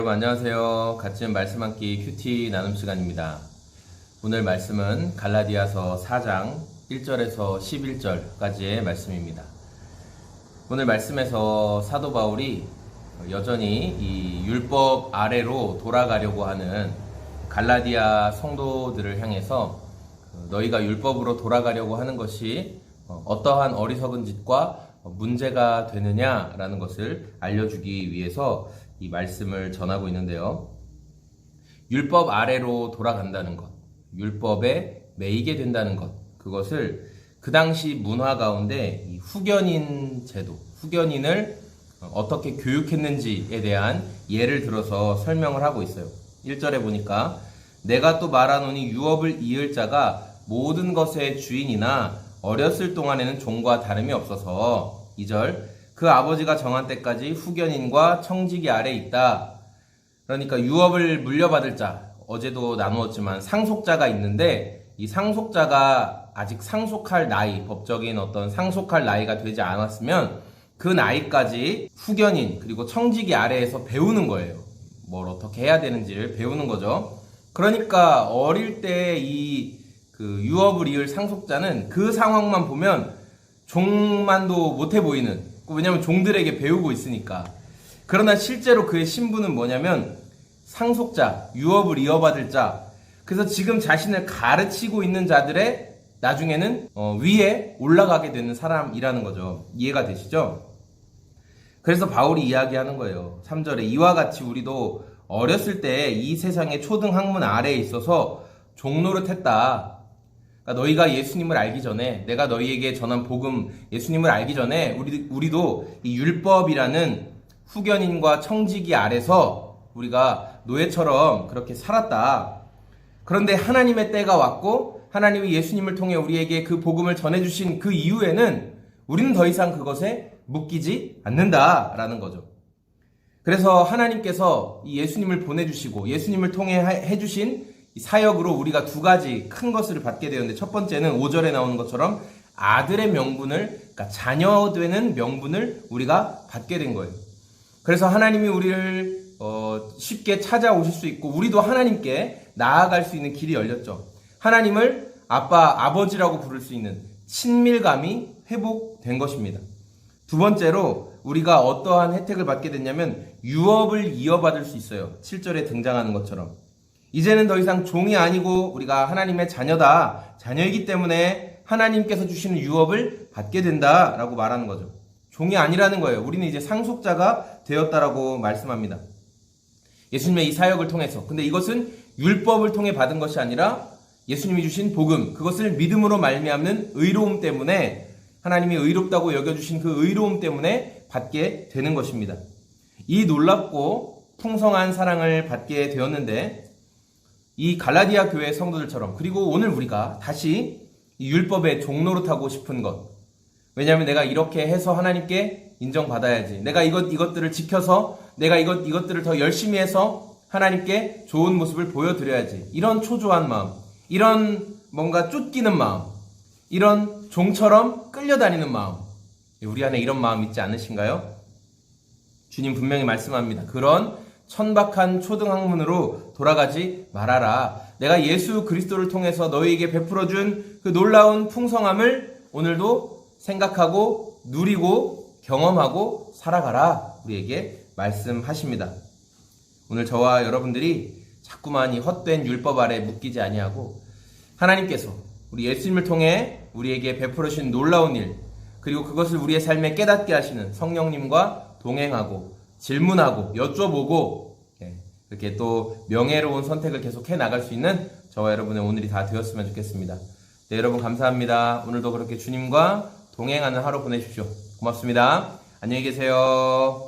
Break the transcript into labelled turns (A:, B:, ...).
A: 여러분 안녕하세요. 같이 말씀 함기 큐티 나눔 시간입니다. 오늘 말씀은 갈라디아서 4장 1절에서 11절까지의 말씀입니다. 오늘 말씀에서 사도 바울이 여전히 이 율법 아래로 돌아가려고 하는 갈라디아 성도들을 향해서 너희가 율법으로 돌아가려고 하는 것이 어떠한 어리석은 짓과 문제가 되느냐라는 것을 알려주기 위해서 이 말씀을 전하고 있는데요. 율법 아래로 돌아간다는 것, 율법에 매이게 된다는 것, 그것을 그 당시 문화 가운데 이 후견인 제도, 후견인을 어떻게 교육했는지에 대한 예를 들어서 설명을 하고 있어요. 1절에 보니까 내가 또 말하노니 유업을 이을 자가 모든 것의 주인이나 어렸을 동안에는 종과 다름이 없어서 2절 그 아버지가 정한 때까지 후견인과 청지기 아래 있다. 그러니까 유업을 물려받을 자, 어제도 나누었지만 상속자가 있는데 이 상속자가 아직 상속할 나이, 법적인 어떤 상속할 나이가 되지 않았으면 그 나이까지 후견인 그리고 청지기 아래에서 배우는 거예요. 뭘 어떻게 해야 되는지를 배우는 거죠. 그러니까 어릴 때 이 유업을 이을 상속자는 그 상황만 보면 종만도 못해 보이는, 왜냐면 종들에게 배우고 있으니까. 그러나 실제로 그의 신분은 뭐냐면 상속자, 유업을 이어받을 자. 그래서 지금 자신을 가르치고 있는 자들의 나중에는 위에 올라가게 되는 사람이라는 거죠. 이해가 되시죠? 그래서 바울이 이야기하는 거예요. 3절에 이와 같이 우리도 어렸을 때 이 세상의 초등 학문 아래에 있어서 종노릇했다. 그러니까 너희가 예수님을 알기 전에, 내가 너희에게 전한 복음 예수님을 알기 전에 우리도 이 율법이라는 후견인과 청지기 아래서 우리가 노예처럼 그렇게 살았다. 그런데 하나님의 때가 왔고 하나님이 예수님을 통해 우리에게 그 복음을 전해주신 그 이후에는 우리는 더 이상 그것에 묶이지 않는다라는 거죠. 그래서 하나님께서 이 예수님을 보내주시고 예수님을 통해 해주신 이 사역으로 우리가 두 가지 큰 것을 받게 되었는데, 첫 번째는 5절에 나오는 것처럼 아들의 명분을, 그러니까 자녀 되는 명분을 우리가 받게 된 거예요. 그래서 하나님이 우리를 쉽게 찾아오실 수 있고 우리도 하나님께 나아갈 수 있는 길이 열렸죠. 하나님을 아빠, 아버지라고 부를 수 있는 친밀감이 회복된 것입니다. 두 번째로 우리가 어떠한 혜택을 받게 됐냐면 유업을 이어받을 수 있어요. 7절에 등장하는 것처럼. 이제는 더 이상 종이 아니고 우리가 하나님의 자녀다. 자녀이기 때문에 하나님께서 주시는 유업을 받게 된다라고 말하는 거죠. 종이 아니라는 거예요. 우리는 이제 상속자가 되었다라고 말씀합니다. 예수님의 이 사역을 통해서. 근데 이것은 율법을 통해 받은 것이 아니라 예수님이 주신 복음, 그것을 믿음으로 말미암는 의로움 때문에, 하나님이 의롭다고 여겨주신 그 의로움 때문에 받게 되는 것입니다. 이 놀랍고 풍성한 사랑을 받게 되었는데, 이 갈라디아 교회 성도들처럼, 그리고 오늘 우리가 다시 이 율법에 종노릇하고 싶은 것, 왜냐하면 내가 이렇게 해서 하나님께 인정받아야지, 내가 이것들을 지켜서 내가 이것들을 더 열심히 해서 하나님께 좋은 모습을 보여드려야지, 이런 초조한 마음, 이런 뭔가 쫓기는 마음, 이런 종처럼 끌려다니는 마음, 우리 안에 이런 마음 있지 않으신가요? 주님 분명히 말씀합니다. 그런 천박한 초등학문으로 돌아가지 말아라. 내가 예수 그리스도를 통해서 너희에게 베풀어준 그 놀라운 풍성함을 오늘도 생각하고 누리고 경험하고 살아가라. 우리에게 말씀하십니다. 오늘 저와 여러분들이 자꾸만 이 헛된 율법 아래 묶이지 아니하고 하나님께서 우리 예수님을 통해 우리에게 베풀어주신 놀라운 일, 그리고 그것을 우리의 삶에 깨닫게 하시는 성령님과 동행하고 질문하고 여쭤보고 이렇게 또 명예로운 선택을 계속해 나갈 수 있는 저와 여러분의 오늘이 다 되었으면 좋겠습니다. 네, 여러분 감사합니다. 오늘도 그렇게 주님과 동행하는 하루 보내십시오. 고맙습니다. 안녕히 계세요.